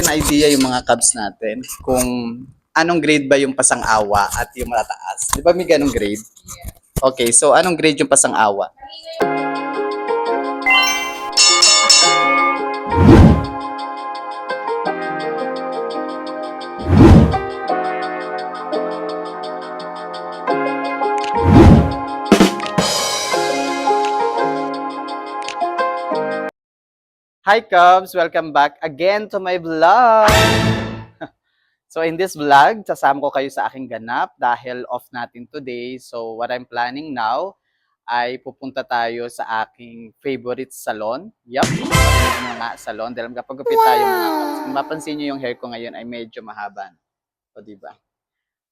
natin idea yung mga Cubs natin kung anong grade ba yung pasang-awa at yung matataas. Di ba may ganong grade? Okay, so anong grade yung pasang-awa? Hi Cubs! Welcome back again to my vlog! So in this vlog, sasama ko kayo sa aking ganap dahil off natin today. So what I'm planning now ay pupunta tayo sa aking favorite salon. Yup, mga salon. Dahil magpapagupit tayo mga Cubs. Kung mapansin nyo yung hair ko ngayon ay medyo mahaba. O diba?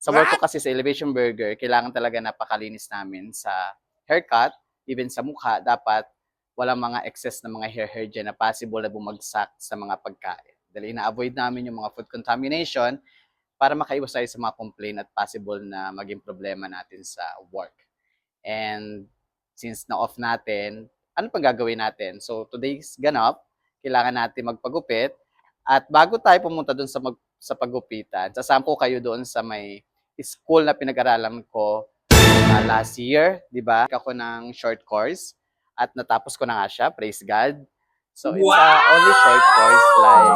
Sa work ko kasi sa Elevation Burger, kailangan talaga napakalinis namin sa haircut, even sa mukha, dapat walang mga excess na mga hair dyan na possible na bumagsak sa mga pagkain. Dahil ina-avoid namin yung mga food contamination para makaiwas tayo sa mga complaint at possible na maging problema natin sa work. And since na-off natin, ano pang gagawin natin? So today's ganap, kailangan natin magpagupit. At bago tayo pumunta dun sa paggupitan, sasampo kayo doon sa may school na pinag-aralan ko last year, di ba? Ako ng short course at natapos ko na nga siya, praise God. So it's only short course like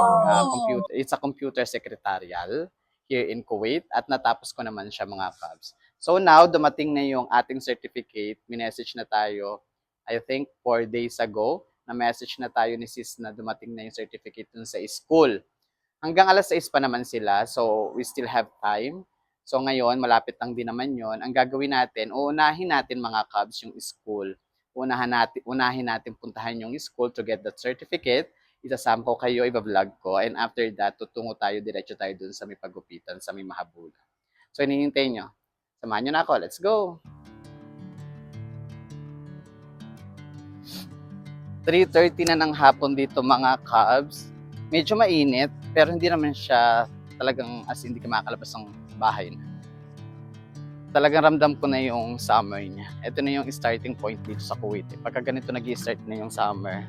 computer. It's a computer secretarial here in Kuwait at natapos ko naman siya mga Cubs. So now dumating na yung ating certificate. Minessage na tayo, I think 4 days ago, na message na tayo ni sis na dumating na yung certificate dun sa school. Hanggang alas 6 pa naman sila, so we still have time. So ngayon, malapit lang din naman yon. Ang gagawin natin, uunahin natin mga Cubs yung school. Unahin natin puntahan yung school to get that certificate. Isasama ko kayo, i-vlog ko. And after that, tutungo tayo, diretso tayo dun sa may pagupitan, sa may Mahabula. So hinihintay nyo. Samahan nyo na ako. Let's go! 3:30 na ng hapon dito mga Cubs. Medyo mainit, pero hindi naman siya talagang as hindi ka makalabas ng bahay na. Talagang ramdam ko na yung summer niya. Ito na yung starting point dito sa Kuwait. Pagka ganito nag-i-start na yung summer,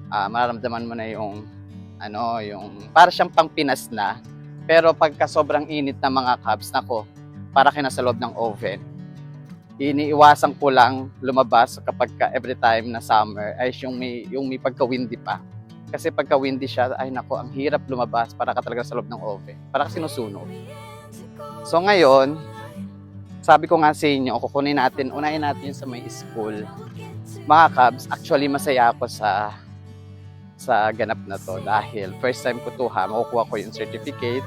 mararamdaman mo na yung yung para siyang pang Pinas na. Pero pagka sobrang init na mga Cubs, nako, para kayo nasa loob ng oven. Iniiwasan ko lang lumabas kapag every time na summer ay yung may pagka-windy pa. Kasi pagka windy siya, ay nako, ang hirap lumabas para ka talaga sa loob ng oven. Para ka sinusunog. So ngayon, sabi ko nga sa inyo, unahin natin yung sa may school. Mga Cubs, actually masaya ako sa ganap na to dahil first time ko to makukuha ko yung certificate.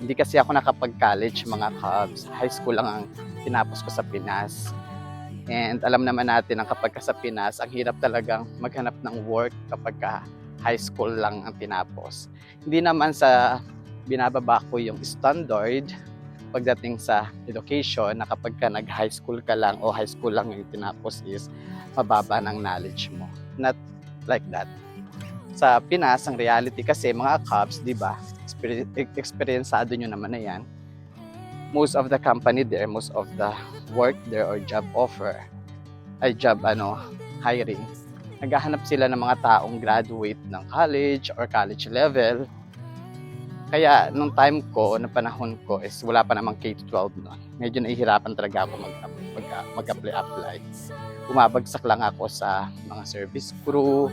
Hindi kasi ako nakapag-college mga Cubs. High school lang ang tinapos ko sa Pinas. And alam naman natin ang kapag sa Pinas, ang hirap talagang maghanap ng work kapag high school lang ang tinapos. Hindi naman sa binababa ko yung standard pagdating sa education na kapag nag-high school ka lang o high school lang yung tinapos is mababa ng knowledge mo. Not like that. Sa Pinas, ang reality kasi mga Cubs, di ba? Experiencado nyo naman na yan. Most of the company there, most of the work there or job offer, hiring, naghahanap sila ng mga taong graduate ng college or college level. Kaya nung time ko, nung panahon ko is wala pa namang K-12 noon. Medyo nahihirapan talaga ako mag-apply. Bumabagsak lang ako sa mga service crew.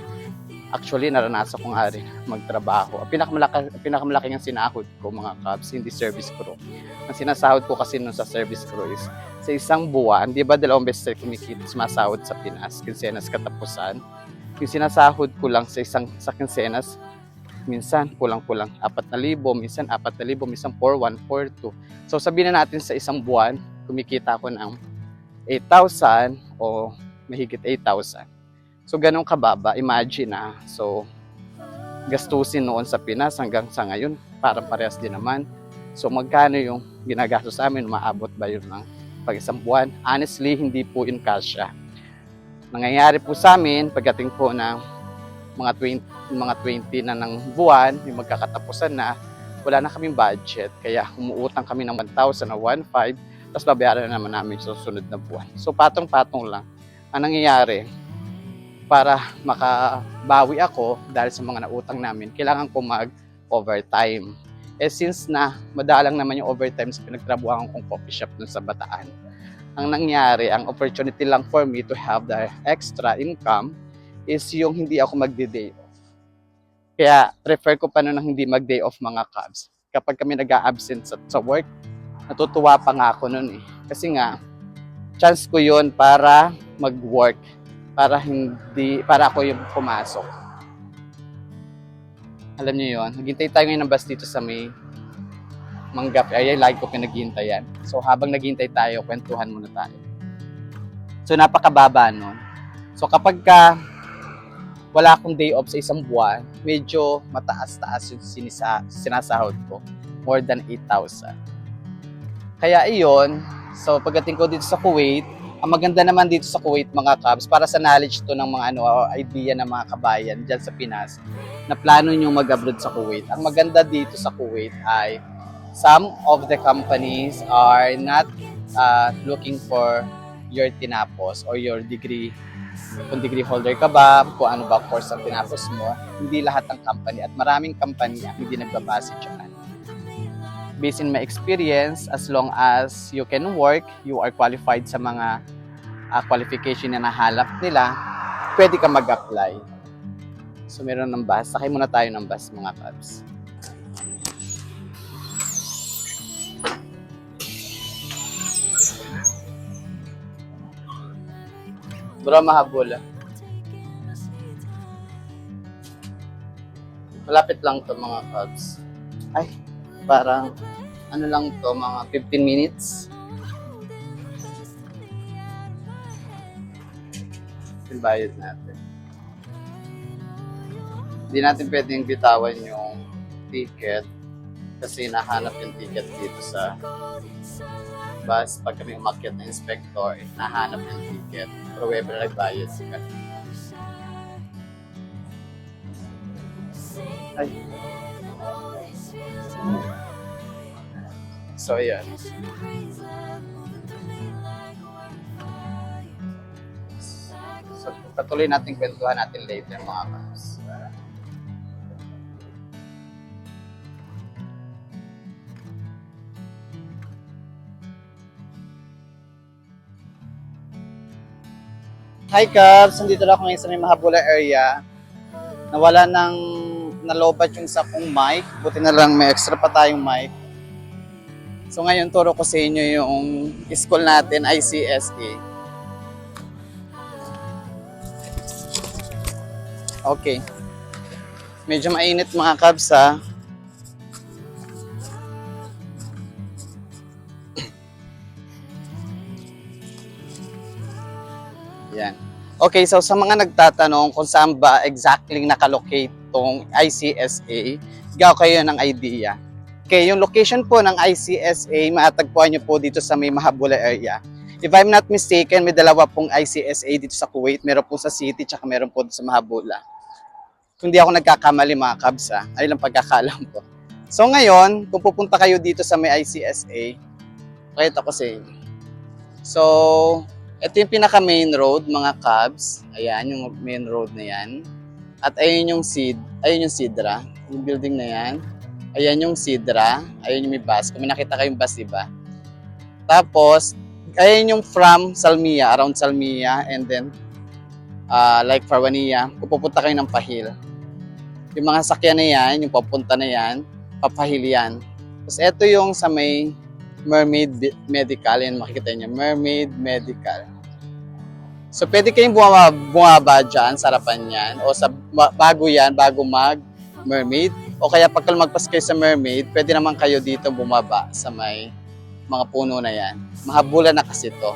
Actually, naranasan ko nga rin magtrabaho. Ang pinakamalaki ng sinahod ko mga Cubs, hindi service crew. Ang sinasahod ko kasi nun sa service crew is sa isang buwan, di ba 2 beses kumikita, sumasahod sa Pinas, kinsenas katapusan. Yung sinasahod ko lang sa kinsenas, minsan kulang-kulang 4,000, minsan 4,000, minsan 4,100, 4,200. So sabihin na natin sa isang buwan, kumikita ako ng 8,000 o mahigit 8,000. So ganun kababa, imagine na. So gastusin noon sa Pinas hanggang sa ngayon, parang parehas din naman. So magkano yung ginagastos sa amin, maabot ba yun ng pag isang buwan? Honestly, hindi po yun kasya. Nangyayari po sa amin, pagdating po ng mga 20 na ng buwan, yung magkakatapusan na, wala na kaming budget. Kaya umuutang kami ng 1,000 na 1,500, tapos babayaran na naman namin sa susunod na buwan. So patong-patong lang. Ang nangyayari, para makabawi ako dahil sa mga nautang namin, kailangan ko mag-overtime. Since na madalang naman yung overtime sa pinagtrabuhan kong coffee shop dun sa Bataan, ang nangyari, ang opportunity lang for me to have the extra income is yung hindi ako magdi-day off. Kaya prefer ko pa nun ng hindi mag-day off mga Cubs. Kapag kami nag-a-absent sa work, natutuwa pa nga ako nun eh. Kasi nga, chance ko yun para mag-work, para ako yung pumasok. Alam niyo yun, naghintay tayo ngayon ng bus dito sa may Manggap. Ay, lagi ko pinaghintayan. So, habang naghintay tayo, kwentuhan muna tayo. So, napakababa nun. So, kapag wala akong day off sa isang buwan, medyo mataas-taas yung sinasahod ko. More than 8,000. Kaya iyon, so pagdating ko dito sa Kuwait, ang maganda naman dito sa Kuwait mga Cubs, para sa knowledge to ng mga idea ng mga kabayan dyan sa Pinas, na plano nyo mag-abroad sa Kuwait. Ang maganda dito sa Kuwait ay some of the companies are not looking for your tinapos or your degree. Kung degree holder ka ba, kung ano ba course ang tinapos mo, hindi lahat ng company at maraming company ang hindi nagbabase dyan. Based in my experience, as long as you can work, you are qualified sa mga qualification na nahalap nila, pwede ka mag-apply. So meron ng bus. Sakay muna tayo ng bus mga Cubs. Bro, mahabol. Malapit lang to mga Cubs. Ay, parang ano lang to, mga 15 minutes. Yung bayad natin. Hindi natin pwedeng bitawan yung ticket kasi nahanap yung ticket dito sa bus. Pag kami umakyat na inspector, nahanap yung ticket. Pero whoever nagbayad ka. Ay. So, yan. So, patuloy natin kwentuhan natin later mga Cubs. Hi Cubs! Nandito na ako ngayon sa may Mahabula area. Nawala nalobat yung isa kong mic. Buti na lang may extra pa tayong mic. So ngayon turo ko sa inyo yung school natin, ICSA. Okay. Medyo mainit mga Cubs ha. Yan. Okay, so sa mga nagtatanong kung saan ba exactly nakalocate tong ICSA, gaw kayo ng idea. Okay, yung location po ng ICSA, matatagpuan nyo po dito sa may Mahabula area. If I'm not mistaken, may dalawa pong ICSA dito sa Kuwait. Meron po sa city, tsaka meron po sa Mahabula. Kung di ako nagkakamali mga Cubs ha, ay lang pagkakalam ko. So ngayon, kung pupunta kayo dito sa may ICSA, pakita ko sa inyo. So, ito yung pinaka-main road, mga Cubs. Ayan, yung main road na yan. At ayun yung Sidra. Yung building na yan. Ayan yung Sidra. Ayun yung may bus. Kung may nakita kayong bus, diba? Tapos, ayan yung from Salmia, around Salmia, and then, like Farwania, kung pupunta kayo ng Pahil. Yung mga sakyan na yan, yung papunta na yan, papahil yan. Tapos ito yung sa may Mermaid Medical, yan makikita niyo, Mermaid Medical. So pwede kayong bumaba dyan sa harapan yan, o sa bago mag-Mermaid, o kaya pag lumagpas kayo sa Mermaid, pwede naman kayo dito bumaba sa may mga puno na yan. Mahabula na kasi to.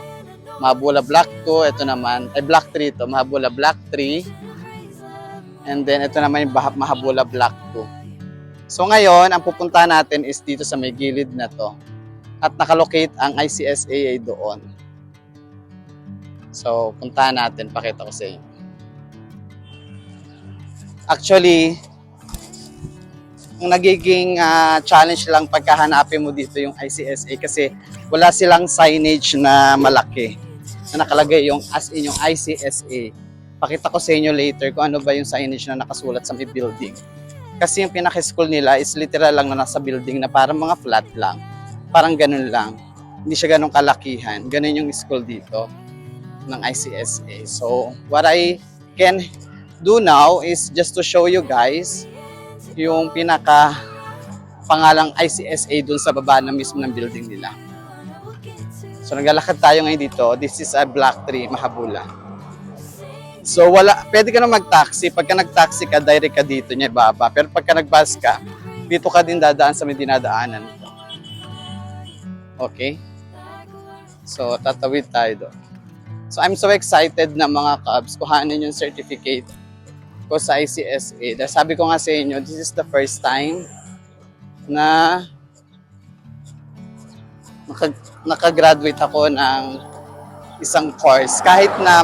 Mahabula Block 2, ito naman, ay Block 3 to, Mahabula Block 3, and then ito naman yung Mahabula Block 2. So ngayon, ang pupunta natin is dito sa may gilid na to. At nakalocate ang ICSA ay doon. So, puntahan natin, pakita ko sa inyo. Actually, ang nagiging challenge lang pagkahanapin mo dito yung ICSA kasi wala silang signage na malaki na nakalagay yung as in yung ICSA. Pakita ko sa inyo later kung ano ba yung signage na nakasulat sa may building. Kasi yung pinaka-school nila is literal lang na nasa building na parang mga flat lang. Parang ganun lang. Hindi siya ganun kalakihan. Ganun yung school dito ng ICSA. So, what I can do now is just to show you guys yung pinaka pangalang ICSA dun sa baba na mismo ng building nila. So, naglalakad tayo ngayon dito. This is a Block 3, Mahabula. So, pwede ka na mag-taxi. Pagka nag-taxi ka, direct ka dito niya baba. Pero pagka nag-bus ka, dito ka din dadaan sa may dinadaanan. Okay? So, tatawid tayo doon. So, I'm so excited na mga Cubs, kuhanin yung certificate ko sa ICSA. Dahil sabi ko nga sa inyo, this is the first time na nakagraduate ako ng isang course. Kahit na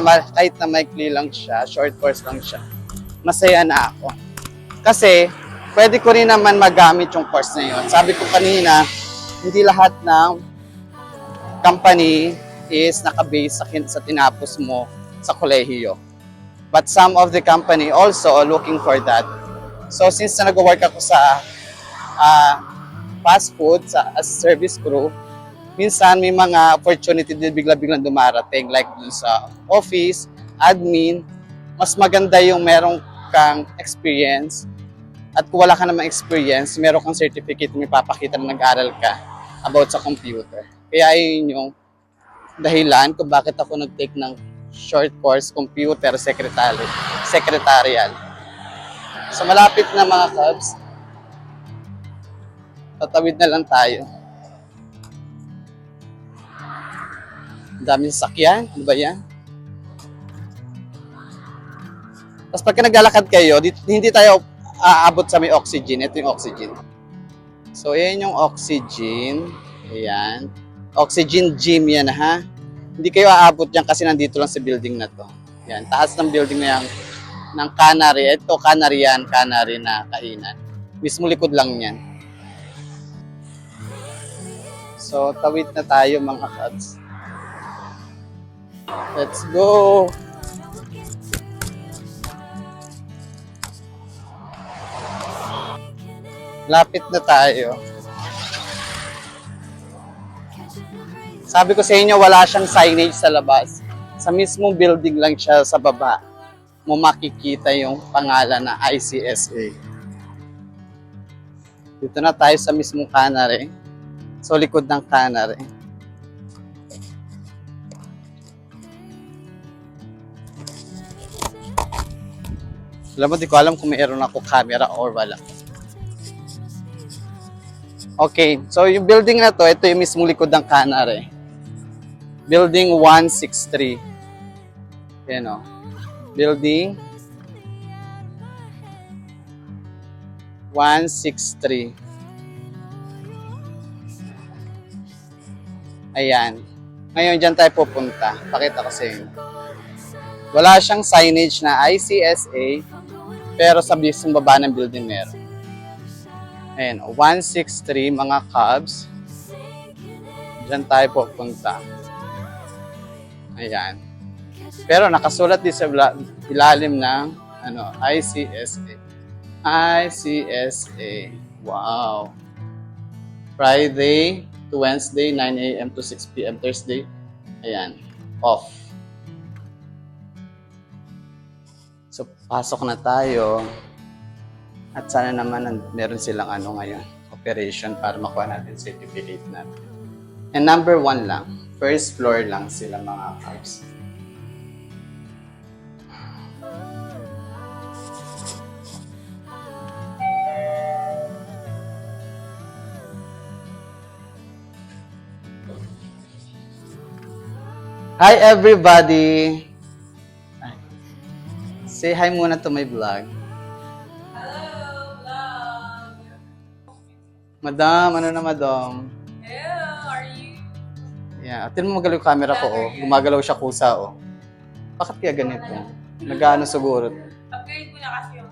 maikli lang siya, short course lang siya, masaya na ako. Kasi, pwede ko rin naman magamit yung course na yun. Sabi ko kanina, hindi lahat ng company is nakabase sa tinapos mo sa kolehiyo. But some of the company also are looking for that. So since na nag-work ako sa fast food, as service crew, minsan may mga opportunity din bigla-biglang dumarating. Like dun sa office, admin, mas maganda yung merong kang experience. At kung wala ka namang experience, meron kang certificate na may papakita na nag-aral ka about sa computer. Kaya yun yung dahilan kung bakit ako nag-take ng short course computer secretarial. So malapit na mga Cubs. Tatawid na lang tayo. Daming sasakyan. Ano ba yan? Tapos pagka naglalakad kayo, hindi tayo aabot sa may oxygen. Ito yung oxygen. So yan yung oxygen. Ayan. Oxygen gym yan ha. Hindi kayo aabot yan kasi nandito lang sa building na to. Yan, taas ng building na yan ng Canary. Ito Canary yan, Canary na kainan. Mismo likod lang yan. So tawid na tayo mga Cubs. Let's go! Lapit na tayo. Sabi ko sa inyo, wala siyang signage sa labas. Sa mismong building lang siya sa baba. Mo makikita yung pangalan na ICSA. Dito na tayo sa mismong Canary. So, likod ng Canary. Alam mo, di ko alam kung mayroon ako camera or wala. Okay, so yung building na to, ito yung mismong likod ng Canary. Building 163. Yan o. Building 163. Ayan. Ngayon, dyan tayo pupunta. Pakita ko sa inyo. Wala siyang signage na ICSA, pero sa mismong baba ng building meron. Ayan, 163 mga Cubs. Diyan tayo pupunta. Ayan. Pero nakasulat din sa ilalim ng ICSA. ICSA. Wow. Friday to Wednesday, 9 a.m. to 6 p.m. Thursday. Ayan. Off. So, pasok na tayo. At sana naman meron silang ngayon, operation para makuha natin certificate natin. And number 1 lang. First floor lang sila mga Cubs. Hi everybody! Say hi muna to my vlog. Hello, vlog! Madam, ano na madam? Hello, are you? Yeah, atin mo magalaw yung camera ko, oh. Gumagalaw siya kusa, oh. Bakit kaya ganito? Nag-ano siguro? Upgrade ko na kasi yung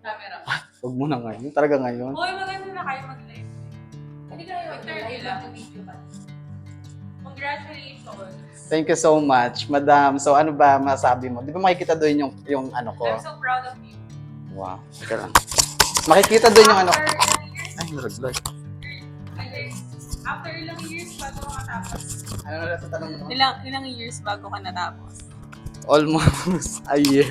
camera. Huwag mo na ngayon. Talaga ngayon. Hoy, maganda na kayo mag-live. Hindi kayo mag-third lang video pa. Congratulations! Thank you so much, madam. So ano ba masabi mo? Di ba makikita doon yung ano ko? I'm so proud of you. Wow. Teka lang. Makikita doon yung ano. After Ay, naraglag. after ilang years bago ka natapos? Ano na sa tanong mo? Ilang years bago ka natapos? Almost a year.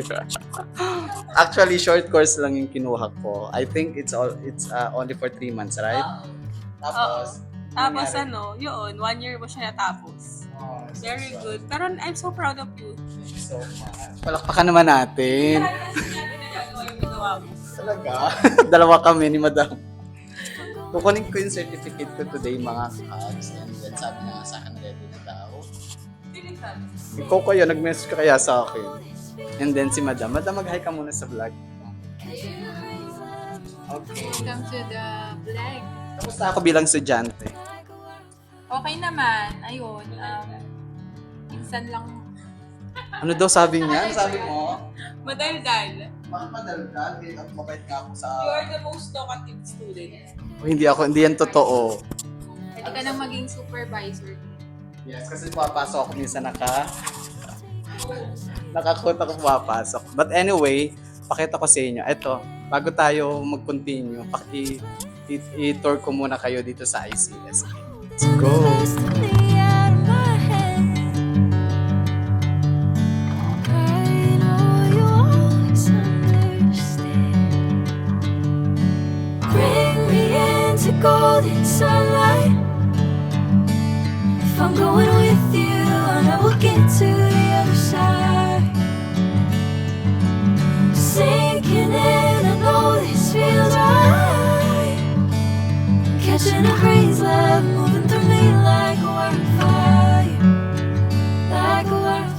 Actually, short course lang yung kinuha ko. I think it's only for 3 months, right? Oo. Tapos, Tapos nangyari? ano, yun, 1 year mo siya natapos. Oh, Very good. Pero I'm so proud of you. Thank you so much. Palakpakan naman natin. Lahat kasi natin nagagawa yung ginawa mo. Talaga? Dalawa kami ni Madam. Kukunin ko yung certificate ko today, mga kabs. And then sabi niya nga sa akin, ready na daw. Sino sabi? Ikaw kayo, nag-message ka kaya sa akin. And then si Madam, mag-hi ka muna sa vlog. Okay. Welcome to the vlog. Kamusta ako bilang estudyante? Okay naman. Ayun. Minsan lang Ano daw sabi niya? Ano sabi mo? madaldal. Makapadalag at mabait nga ako sa... You are the most talkative student. Hindi yan totoo. Pwede ka nang maging supervisor. Yes, kasi pumapasok ako minsan nakakot ako pumapasok. But anyway, pakita ko sa inyo. Ito, bago tayo mag-continue, i-tour ko muna kayo dito sa ICS. Let's go! Golden sunlight. If I'm going with you, I know we'll get to the other side. Sinking in, I know this feels right. Catching a breeze, love moving through me like a wildfire, like a wildfire.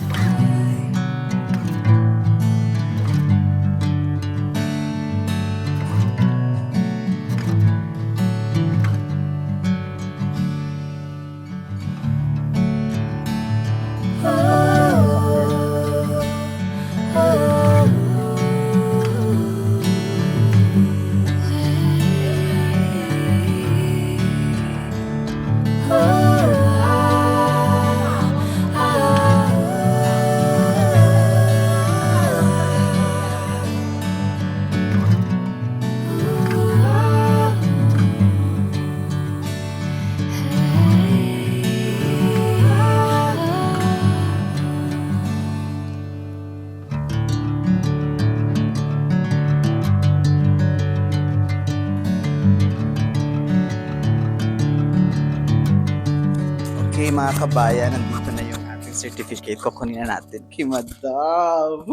Okay mga kabayan, nandito na yung ating certificate. Kukunin na natin kay Madam.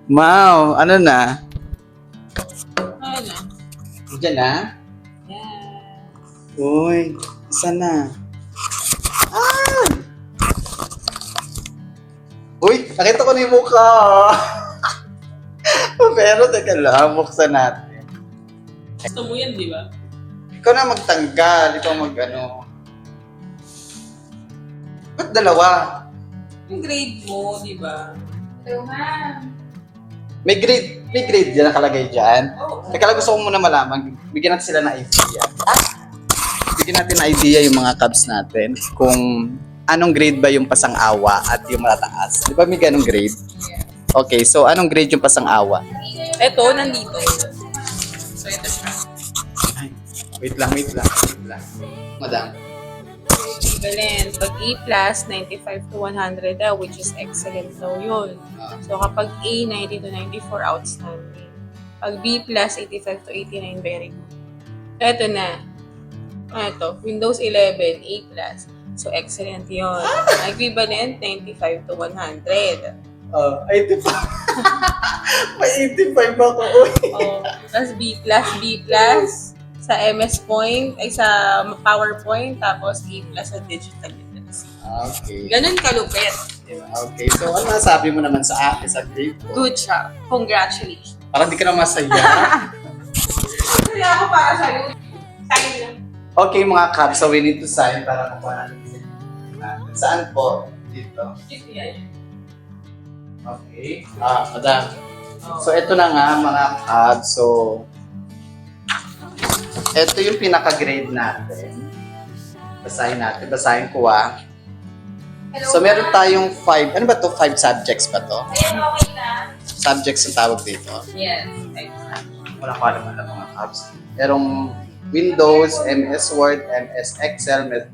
Wow, ano na? Ano? Diyan na? Yeah. Uy, isa na? Ah! Uy, nakita ko na yung mukha. Pero teka lang, buksan natin. Gusto mo yan, di ba? Ikaw na magtanggal, ikaw mag-ano. Ba't dalawa? Yung grade mo, di ba? Hello, ma'am. May grade dyan nakalagay dyan. Oh, Teka lang, gusto ko muna malaman. Bigyan natin sila ng idea. Bigyan natin ng idea yung mga cabs natin kung anong grade ba yung pasang-awa at yung matataas. Di ba may ganong grade? Okay, so anong grade yung pasang-awa? Ito, nandito. So, ito siya. Ay, wait lang. Madam. Equivalent. Pag A+, 95 to 100 daw, which is excellent daw yun. So, kapag A, 90 to 94, outstanding. Pag B+, 85 to 89, very good. So, ito na. Ito, Windows 11, A+. So, excellent yun. Equivalent, 95 to 100. 85. May 85 ako. Uy. Oh, plus B+, sa MS Point, ay sa PowerPoint, tapos A+ sa digital literacy. Okay. Ganun kalupit. Diba? Okay, so ano masabi mo naman sa akin sa grade ko? Good job. Congratulations. Parang di ka na masaya. Kaya ako para sa'yo. Sign lang. Okay mga cabs, so we need to sign para makuha natin yung certificate natin. Saan po? Dito. Ito yan. Okay. Madam. Oh. So ito na nga mga cabs, so ito yung pinaka-grade natin. Basahin ko Hello, So meron ma'am. tayong 5, ano ba to? 5 subjects ba to? Ayan, okay na. subjects ang tawag dito. Yes, exactly. Wala ko alam mga Cubs. Merong Windows, MS Word, MS Excel,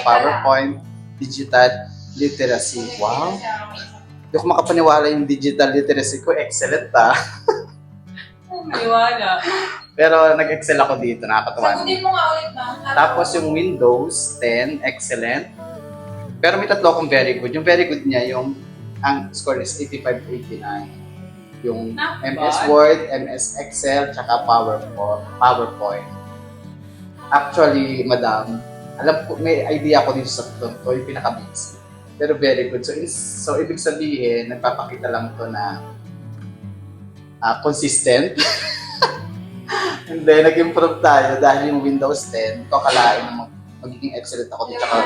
PowerPoint, Digital Literacy. Wow! Hindi ako makapaniwala yung digital literacy ko. Excellent Maliwala. Pero nag-excel ako dito. Nakakatawa. Sagutin mo nga ulit na. Tapos yung Windows 10, excellent. Pero may tatlo akong very good. Yung very good niya, ang score is 85 to 89. Yung Not MS bad. Word, MS Excel, tsaka PowerPoint. Actually, madam, alam ko, may idea ako dito sa to yung pinaka-basic. Pero very good. So ibig sabihin, nagpapakita lang to na consistent. And then, nag-improve tayo dahil yung Windows 10, ito akalain na magiging excellent ako dito. So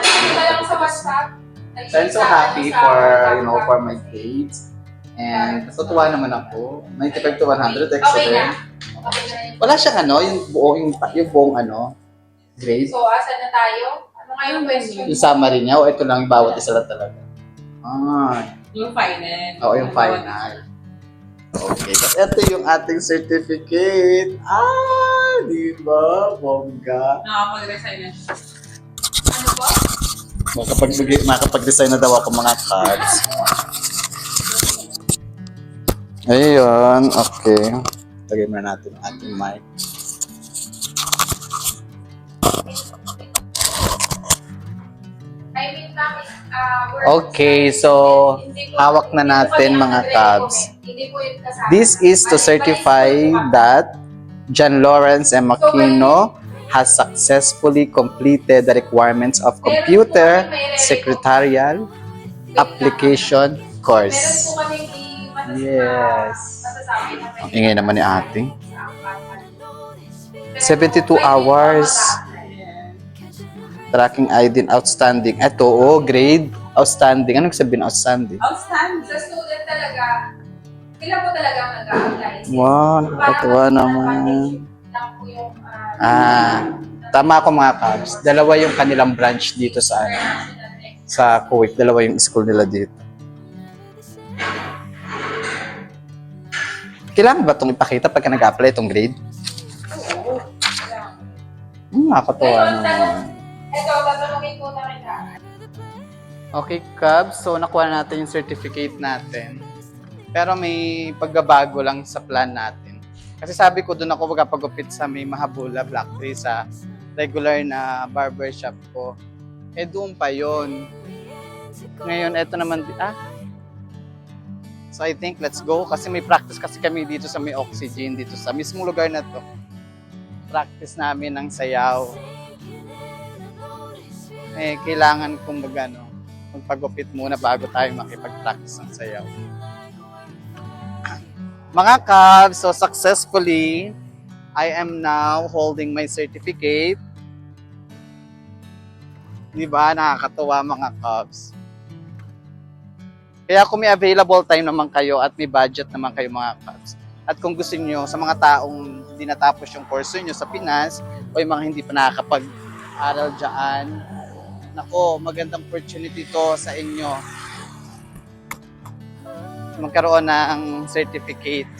I'm so happy for my grades. And natutuwa naman ako. 95 to 100, excellent. Wala siyang yung buong grade. So, asan na tayo? Ano nga yung question? Yung summary niya, o ito lang yung bawat isa lang talaga. Yung final. Oo, yung final. Okay, tapos ito yung ating certificate. Di ba? Bongga. Nakapag-resign na siya. Ano po? Makapag-design na daw ako mga cards. Ayun, okay. Lagay muna natin ang ating mic. Okay, so hawak na natin mga Cubs. This is to certify that John Lawrence M. Aquino has successfully completed the requirements of computer secretarial application course. Yes. Ang ingay naman ni ate. 72 hours. Tracking ID outstanding. Ito, grade outstanding. Anong sabihin outstanding? Outstanding. Sa student talaga, sila po talaga mag-a-apply. Wow, nakakatuwa naman. Lang po yung, Tama ako mga Cubs. Dalawa yung kanilang branch dito sa Kuwait. Dalawa yung school nila dito. Kailangan ba itong ipakita pagka nag-apply itong grade? Oo. Nakakatuwa naman. Ito, tatanungin ko na kita. Okay, Cubs. So, nakuha natin yung certificate natin. Pero may pagbabago lang sa plan natin. Kasi sabi ko, doon ako magpagupit sa may Mahabula, Black Tree, sa regular na barbershop ko. Doon pa yon. Ngayon, eto naman, So, I think, let's go. Kasi may practice kasi kami dito sa may Oxygen, dito sa mismong lugar na to. Practice namin ng sayaw. Kailangan kong magpagupit muna bago tayo makipag-practice ng sayaw. Mga Cubs, so successfully, I am now holding my certificate. Diba? Nakakatuwa mga Cubs. Kaya kung may available time naman kayo at may budget naman kayo mga Cubs, at kung gusto niyo sa mga taong hindi natapos yung course niyo sa Pinas o yung mga hindi pa nakakapag-aral dyan, nako, magandang opportunity to sa inyo. Magkaroon ng certificate.